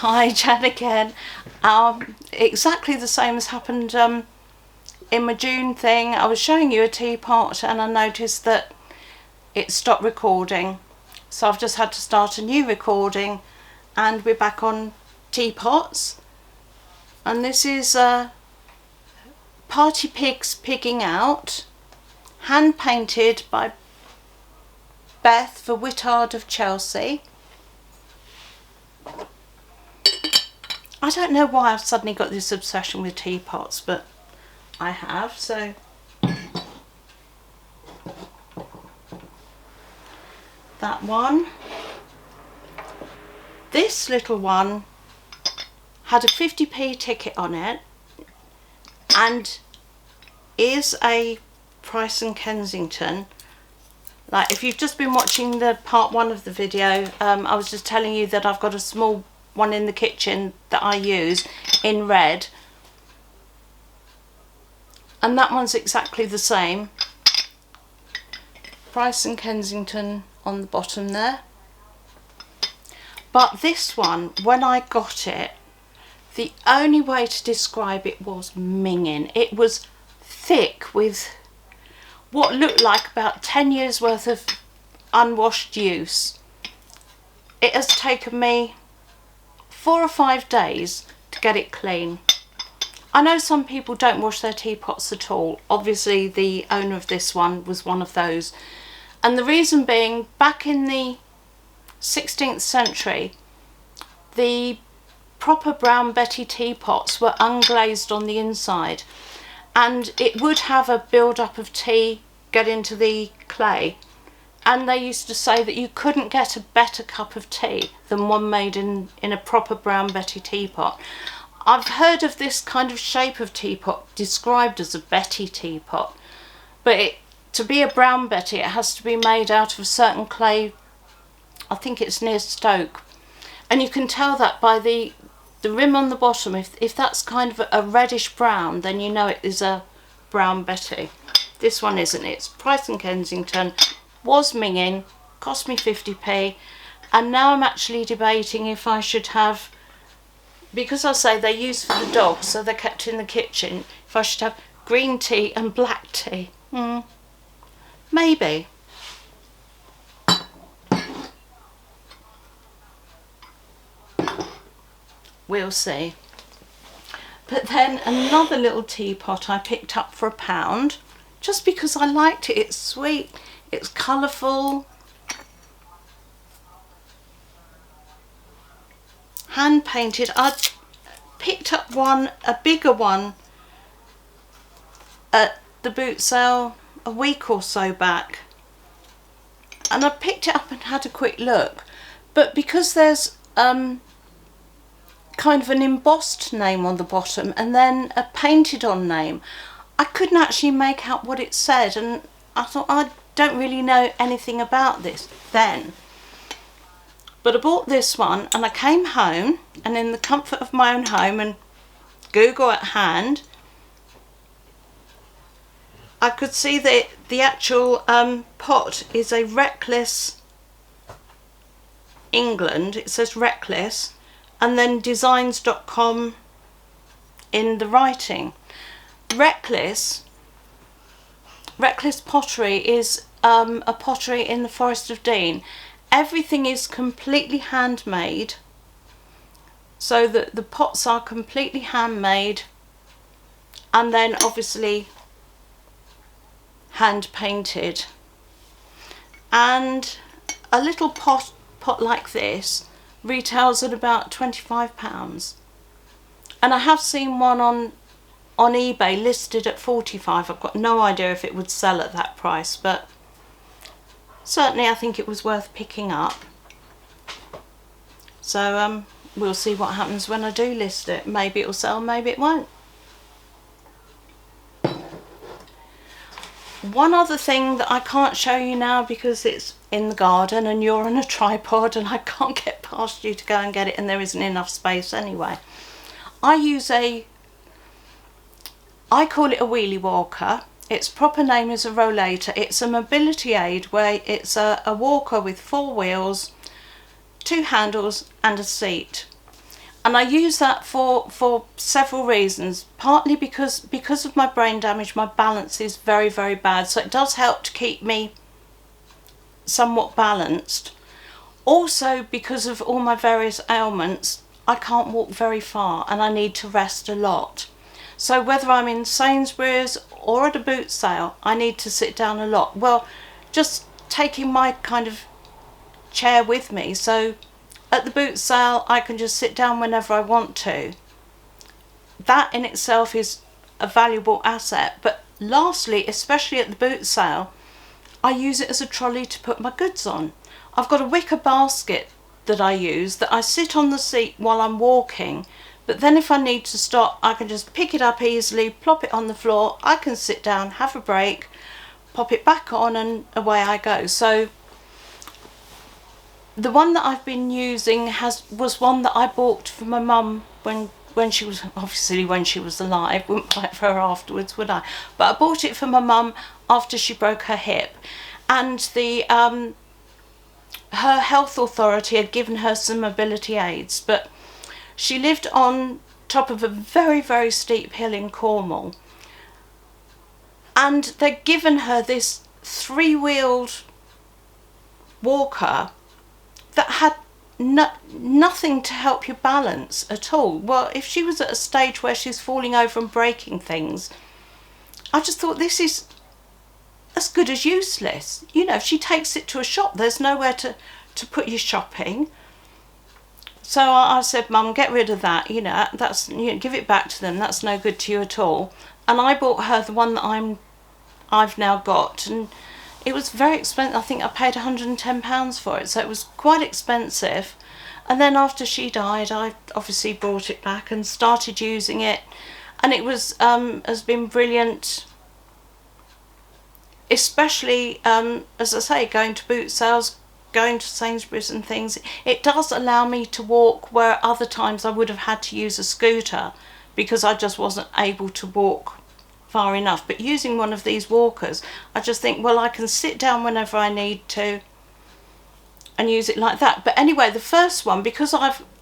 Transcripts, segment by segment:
Hi Jen again. Exactly the same has happened in my June thing. I was showing you a teapot and I noticed that it stopped recording, so I've just had to start a new recording and we're back on teapots. And this is Party Pigs Pigging Out, hand painted by Beth for Whittard of Chelsea. I don't know why I've suddenly got this obsession with teapots, but I have. So that one. This little one had a 50p ticket on it and is a Price and Kensington. Like, if you've just been watching the part 1 of the video, I was just telling you that I've got a small one in the kitchen that I use in red, and that one's exactly the same. Price and Kensington on the bottom there. But this one, when I got it, the only way to describe it was minging. It was thick with what looked like about 10 years worth of unwashed use. It has taken me 4 or 5 days to get it clean. I know some people don't wash their teapots at all. Obviously the owner of this one was one of those. And the reason being, back in the 16th century, the proper Brown Betty teapots were unglazed on the inside, and it would have a build-up of tea get into the clay. And they used to say that you couldn't get a better cup of tea than one made in a proper Brown Betty teapot. I've heard of this kind of shape of teapot described as a Betty teapot, but to be a Brown Betty, it has to be made out of a certain clay. I think it's near Stoke, and you can tell that by the rim on the bottom. If that's kind of a reddish brown, then you know it is a Brown Betty. This one isn't. It's Price and Kensington. Was minging, cost me 50p, and now I'm actually debating if I should have, because I say they're used for the dogs, so they're kept in the kitchen, if I should have green tea and black tea. Maybe. We'll see. But then another little teapot I picked up for £1, just because I liked it. It's sweet. It's colourful, hand painted. I picked up one, a bigger one, at the boot sale a week or so back, and I picked it up and had a quick look, but because there's kind of an embossed name on the bottom and then a painted on name, I couldn't actually make out what it said, and I thought, I don't really know anything about this then. But I bought this one and I came home, and in the comfort of my own home and Google at hand, I could see that the actual pot is a Reckless England. It says Reckless, and then designs.com in the writing. Reckless Pottery is a pottery in the Forest of Dean. Everything is completely handmade, so that the pots are completely handmade, and then obviously hand painted. And a little pot like this retails at about £25, and I have seen one on eBay listed at 45. I've got no idea if it would sell at that price, but certainly I think it was worth picking up. So we'll see what happens when I do list it. Maybe it'll sell, maybe it won't. One other thing that I can't show you now because it's in the garden and you're on a tripod and I can't get past you to go and get it, and there isn't enough space anyway. I call it a wheelie walker. Its proper name is a rollator. It's a mobility aid where it's a walker with 4 wheels, 2 handles and a seat. And I use that for several reasons. Partly because of my brain damage, my balance is very, very bad. So it does help to keep me somewhat balanced. Also because of all my various ailments, I can't walk very far and I need to rest a lot. So whether I'm in Sainsbury's or at a boot sale, I need to sit down a lot. Well, just taking my kind of chair with me, so at the boot sale I can just sit down whenever I want to. That in itself is a valuable asset. But lastly, especially at the boot sale, I use it as a trolley to put my goods on. I've got a wicker basket that I use, that I sit on the seat while I'm walking, but then if I need to stop, I can just pick it up easily, plop it on the floor, I can sit down, have a break, pop it back on, and away I go. So the one that I've been using was one that I bought for my mum when she was, obviously when she was alive. Wouldn't buy it for her afterwards, would I? But I bought it for my mum after she broke her hip, and the her health authority had given her some mobility aids, but she lived on top of a very, very steep hill in Cornwall, and they'd given her this 3-wheeled walker that had nothing to help you balance at all. Well, if she was at a stage where she's falling over and breaking things, I just thought, this is as good as useless. You know, if she takes it to a shop, there's nowhere to put your shopping. So I said, Mum, get rid of that, you know, that's, you know, give it back to them, that's no good to you at all. And I bought her the one that I've now got, and it was very expensive. I think I paid £110 for it, so it was quite expensive. And then after she died, I obviously brought it back and started using it, and it was has been brilliant. Especially, as I say, going to boot sales, going to Sainsbury's and things. It does allow me to walk where other times I would have had to use a scooter because I just wasn't able to walk far enough. But using one of these walkers, I just think, well, I can sit down whenever I need to and use it like that. But anyway, the first one, because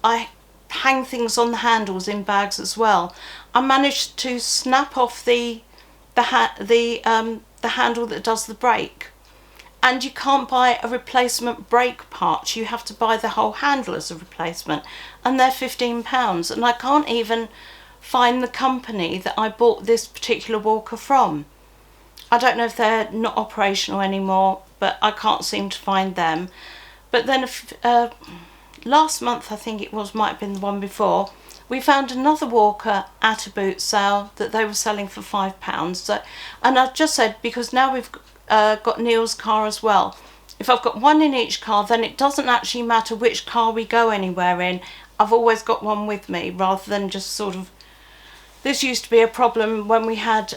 I hang things on the handles in bags as well, I managed to snap off the handle that does the brake, and you can't buy a replacement brake part. You have to buy the whole handle as a replacement, and they're £15, and I can't even find the company that I bought this particular walker from. I don't know if they're not operational anymore, but I can't seem to find them. But then last month, I think it was, might have been the one before, we found another walker at a boot sale that they were selling for £5. So, and I just said, because now we've got Neil's car as well, if I've got one in each car, then it doesn't actually matter which car we go anywhere in. I've always got one with me, rather than just sort of, this used to be a problem when we had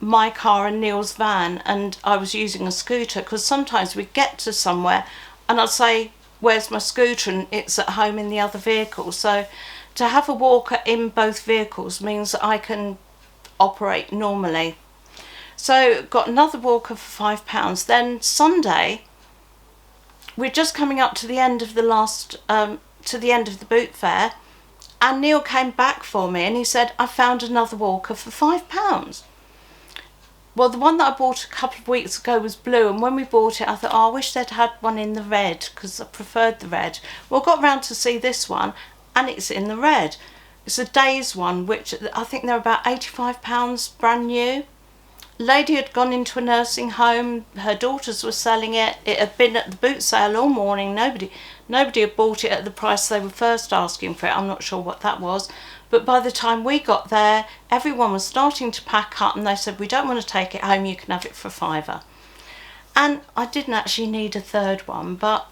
my car and Neil's van, and I was using a scooter, because sometimes we'd get to somewhere and I'd say, where's my scooter, and it's at home in the other vehicle. So to have a walker in both vehicles means that I can operate normally. So got another walker for £5. Then Sunday, we're just coming up to the end of the boot fair, and Neil came back for me and he said, I found another walker for £5. Well, the one that I bought a couple of weeks ago was blue, and when we bought it I thought, oh, I wish they'd had one in the red, because I preferred the red. Well, got round to see this one, and it's in the red. It's a Days one, which I think they're about £85 brand new. Lady had gone into a nursing home, her daughters were selling it. It had been at the boot sale all morning. Nobody had bought it at the price they were first asking for it. I'm not sure what that was. But by the time we got there, everyone was starting to pack up, and they said, we don't want to take it home, you can have it for £5. And I didn't actually need a third one, but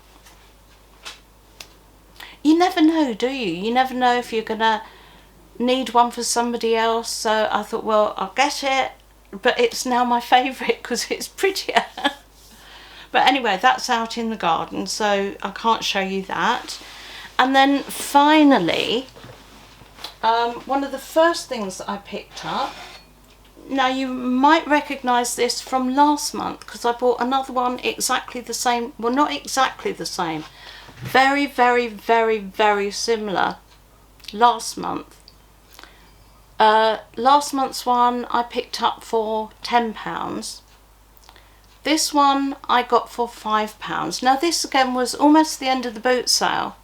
you never know, do you? You never know if you're going to need one for somebody else. So I thought, well, I'll get it, but it's now my favourite because it's prettier. But anyway, that's out in the garden, so I can't show you that. And then finally, one of the first things that I picked up, now you might recognise this from last month, because I bought another one exactly the same, well, not exactly the same, very, very, very, very similar last month. Last month's one I picked up for £10. This one I got for £5. Now this again was almost the end of the boot sale.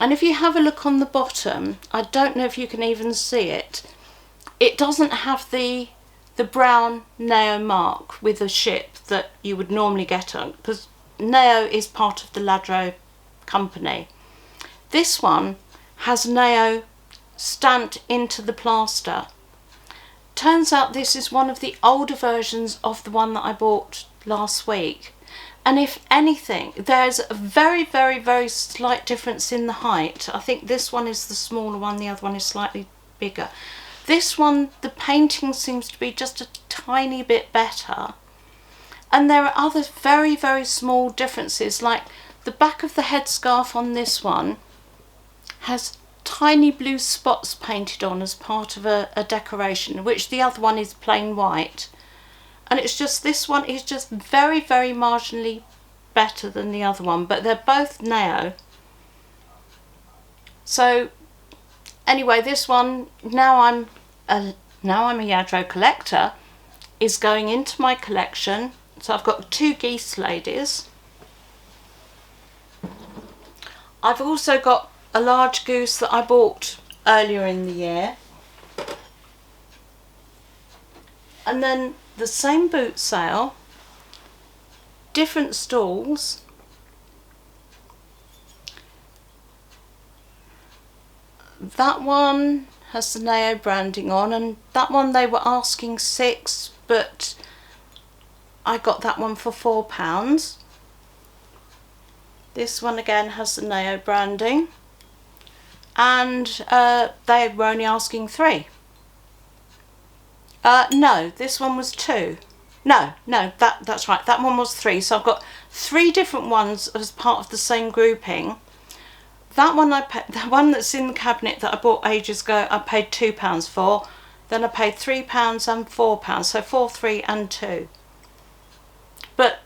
And if you have a look on the bottom, I don't know if you can even see it, it doesn't have the brown Neo mark with a ship that you would normally get on, because Neo is part of the Lladró company. This one has Neo stamped into the plaster. Turns out this is one of the older versions of the one that I bought last week. And if anything, there's a very, very, very slight difference in the height. I think this one is the smaller one, the other one is slightly bigger. This one, the painting seems to be just a tiny bit better. And there are other very, very small differences, like the back of the headscarf on this one has tiny blue spots painted on as part of a decoration, which the other one is plain white. And it's just, this one is just very, very marginally better than the other one, but they're both Neo. So anyway, this one, now I'm a Lladró collector, is going into my collection. So I've got 2 geese ladies. I've also got a large goose that I bought earlier in the year. And then the same boot sale, different stalls. That one has the Neo branding on, and that one they were asking £6, but I got that one for £4. This one again has the Neo branding, and they were only asking £3. No, this one was 2. No, that's right, that one was 3. So I've got 3 different ones as part of the same grouping. That one, the one that's in the cabinet that I bought ages ago, I paid £2 for. Then I paid £3 and £4, so 4, 3 and 2. But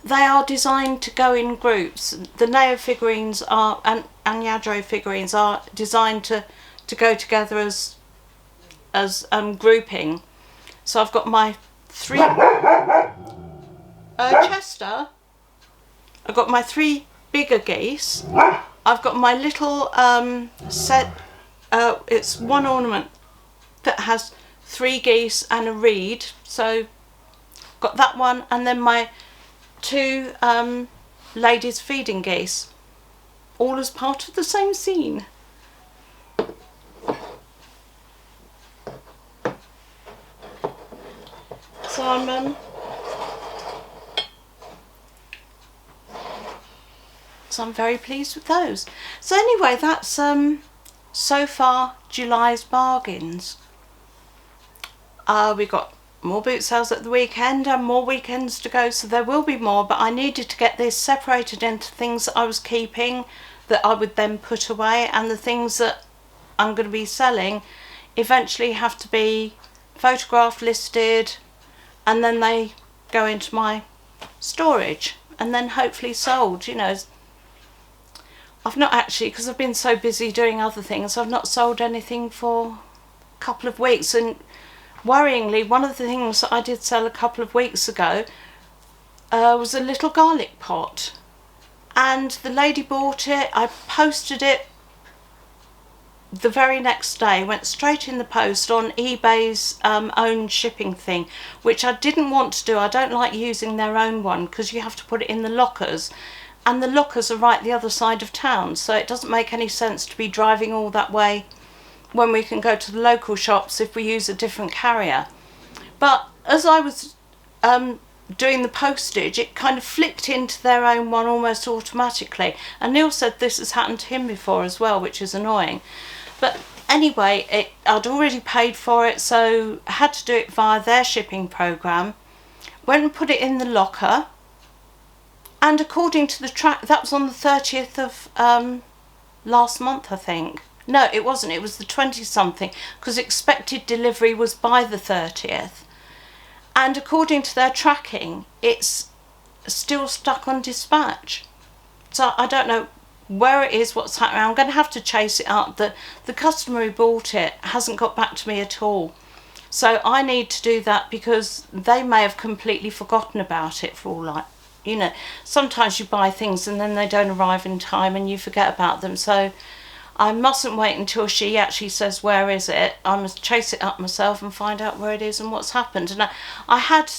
they are designed to go in groups. The Neo figurines are, and Lladró figurines are designed to go together as grouping. So I've got my 3 Chester. I've got my 3 bigger geese. I've got my little set. It's one ornament that has 3 geese and a reed. So got that one, and then my 2 ladies feeding geese, all as part of the same scene. So I'm very pleased with those. So anyway, that's so far July's bargains. We got more boot sales at the weekend and more weekends to go, so there will be more, but I needed to get this separated into things that I was keeping that I would then put away, and the things that I'm going to be selling eventually have to be photographed, listed, and then they go into my storage and then hopefully sold. You know, I've not actually, because I've been so busy doing other things, I've not sold anything for a couple of weeks. And worryingly, one of the things that I did sell a couple of weeks ago was a little garlic pot, and the lady bought it. I posted it the very next day, went straight in the post on eBay's own shipping thing, which I didn't want to do. I don't like using their own one because you have to put it in the lockers, and the lockers are right the other side of town, so it doesn't make any sense to be driving all that way when we can go to the local shops if we use a different carrier. But as I was doing the postage, it kind of flicked into their own one almost automatically, and Neil said this has happened to him before as well, which is annoying. But anyway, I'd already paid for it, so I had to do it via their shipping program. Went and put it in the locker, and according to the track, that was on the 30th of last month, I think. No, it wasn't, it was the 20-something, because expected delivery was by the 30th. And according to their tracking, it's still stuck on dispatch. So I don't know where it is, what's happening. I'm going to have to chase it up. The customer who bought it hasn't got back to me at all. So I need to do that, because they may have completely forgotten about it, for all you know. Sometimes you buy things and then they don't arrive in time and you forget about them. So I mustn't wait until she actually says, where is it? I must chase it up myself and find out where it is and what's happened. And I had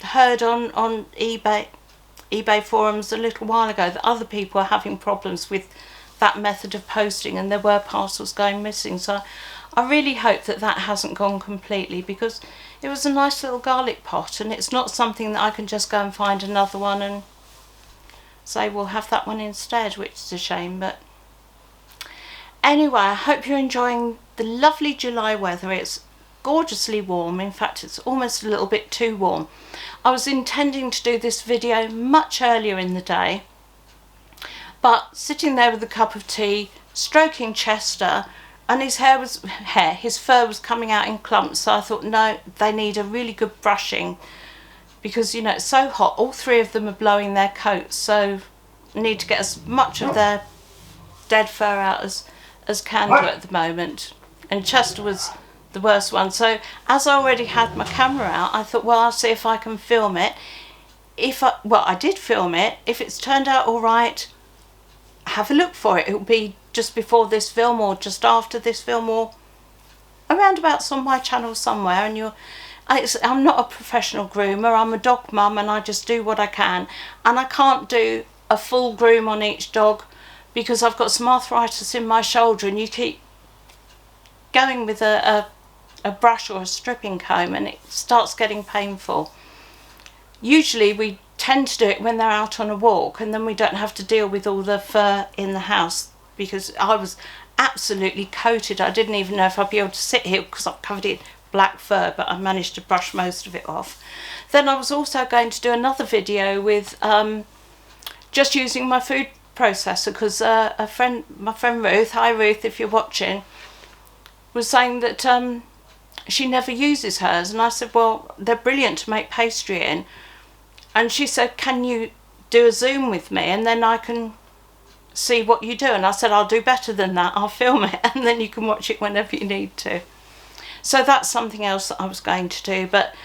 heard on eBay forums a little while ago that other people are having problems with that method of posting, and there were parcels going missing. So I really hope that that hasn't gone completely, because it was a nice little garlic pot, and it's not something that I can just go and find another one and say we'll have that one instead, which is a shame. But anyway, I hope you're enjoying the lovely July weather. It's gorgeously warm. In fact, it's almost a little bit too warm. I was intending to do this video much earlier in the day, but sitting there with a cup of tea, stroking Chester, and his fur was coming out in clumps, so I thought, no, they need a really good brushing, because, you know, it's so hot. All three of them are blowing their coats, so I need to get as much of their dead fur out as can do at the moment. And Chester was the worst one. So as I already had my camera out, I thought, well, I'll see if I can film it. I did film it. If it's turned out all right, have a look for it. It will be just before this film or just after this film, or around about on my channel somewhere. And I'm not a professional groomer. I'm a dog mum, and I just do what I can. And I can't do a full groom on each dog, because I've got some arthritis in my shoulder, and you keep going with a brush or a stripping comb and it starts getting painful. Usually we tend to do it when they're out on a walk, and then we don't have to deal with all the fur in the house, because I was absolutely coated. I didn't even know if I'd be able to sit here because I'm covered in black fur, but I managed to brush most of it off. Then I was also going to do another video with just using my food processor, because my friend Ruth, hi Ruth if you're watching, was saying that she never uses hers, and I said, well, they're brilliant to make pastry in. And she said, can you do a Zoom with me and then I can see what you do? And I said, I'll do better than that, I'll film it and then you can watch it whenever you need to. So that's something else that I was going to do. But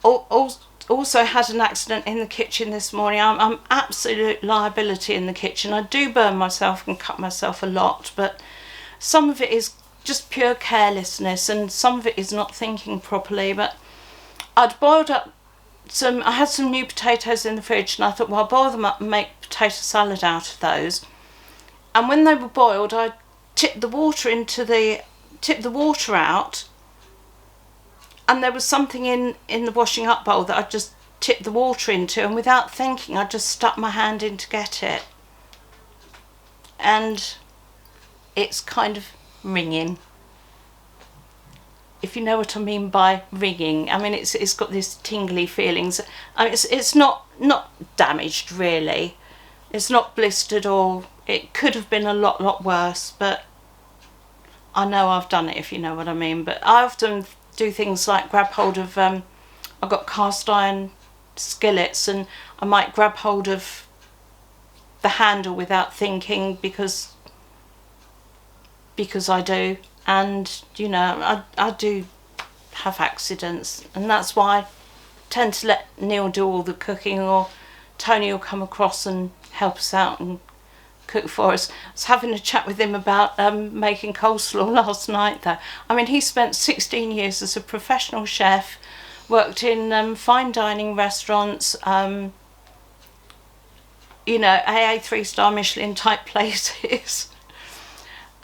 also had an accident in the kitchen this morning. I'm absolute liability in the kitchen. I do burn myself and cut myself a lot, but some of it is just pure carelessness and some of it is not thinking properly. But I'd boiled up I had some new potatoes in the fridge, and I thought, well, I'll boil them up and make potato salad out of those. And when they were boiled, I tipped the water out, and there was something in the washing up bowl that I just tipped the water into, and without thinking I just stuck my hand in to get it, and it's kind of ringing, if you know what I mean by ringing. I mean, it's got this tingly feelings. I mean, it's not damaged really, it's not blistered, or it could have been a lot worse, but I know I've done it, if you know what I mean. But I often do things like grab hold of I've got cast iron skillets, and I might grab hold of the handle without thinking, because I do. And you know, I do have accidents, and that's why I tend to let Neil do all the cooking, or Tony will come across and help us out and cook for us. I was having a chat with him about making coleslaw last night though. I mean, he spent 16 years as a professional chef, worked in fine dining restaurants, you know, AA 3-star Michelin type places.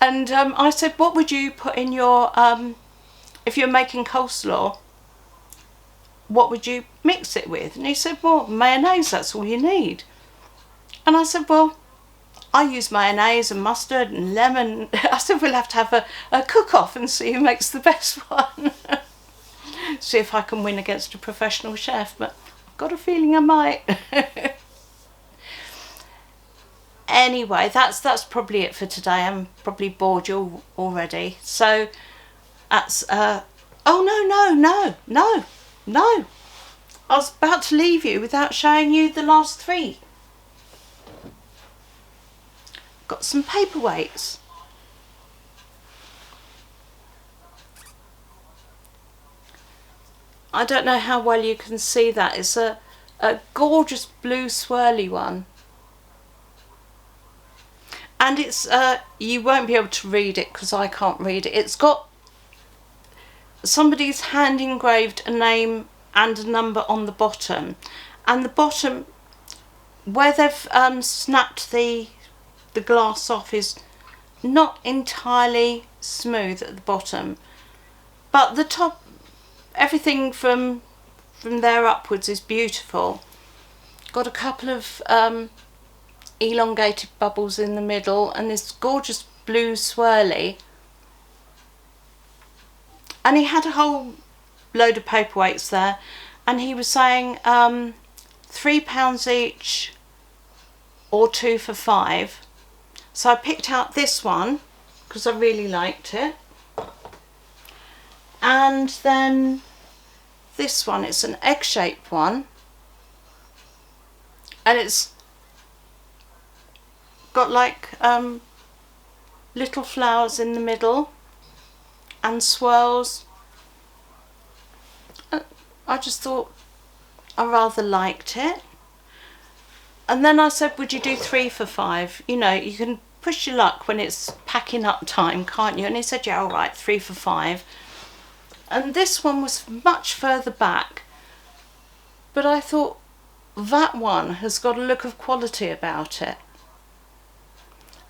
And I said, what would you put in your, if you're making coleslaw, what would you mix it with? And he said, well, mayonnaise, that's all you need. And I said, well, I use mayonnaise and mustard and lemon. I said, we'll have to have a cook-off and see who makes the best one. See if I can win against a professional chef, but I've got a feeling I might. Anyway, that's probably it for today. I'm probably bored you already. So that's oh no. I was about to leave you without showing you the last three. got some paperweights. I don't know how well you can see that. It's a gorgeous blue swirly one. And it's, you won't be able to read it because I can't read it. It's got somebody's hand engraved a name and a number on the bottom. And the bottom, where they've snapped the glass off, is not entirely smooth at the bottom. But the top, everything from there upwards is beautiful. Got a couple of elongated bubbles in the middle and this gorgeous blue swirly. And he had a whole load of paperweights there, and he was saying £3 each or 2 for £5. So I picked out this one because I really liked it. And then this one, it's an egg-shaped one, and it's got like little flowers in the middle and swirls. I just thought I rather liked it. And then I said, would you do 3 for £5? You know, you can push your luck when it's packing up time, can't you? And he said, yeah, all right, 3 for £5. And this one was much further back, but I thought that one has got a look of quality about it.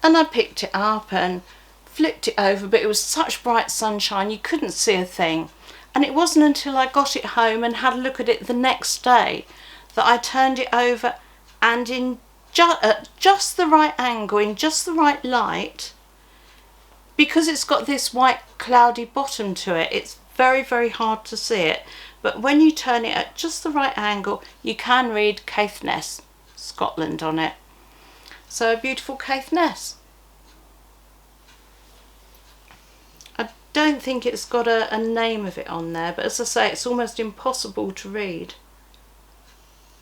And I picked it up and flipped it over, but it was such bright sunshine you couldn't see a thing. And it wasn't until I got it home and had a look at it the next day that I turned it over, and in just the right angle, in just the right light, because it's got this white cloudy bottom to it, it's very, very hard to see it. But when you turn it at just the right angle, you can read Caithness, Scotland on it. So a beautiful Caithness. I don't think it's got a name of it on there, but as I say, it's almost impossible to read.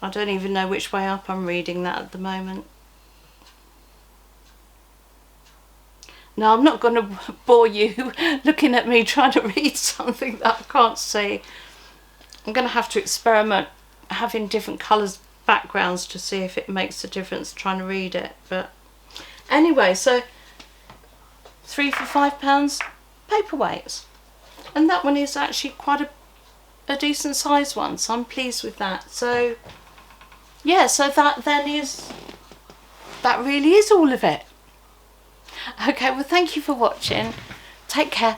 I don't even know which way up I'm reading that at the moment. Now, I'm not going to bore you looking at me trying to read something that I can't see. I'm going to have to experiment having different colours backgrounds to see if it makes a difference trying to read it. But anyway, so 3 for £5 paperweights. And that one is actually quite a decent size one, so I'm pleased with that. So yeah, so that really is all of it. Okay, well, thank you for watching. Take care.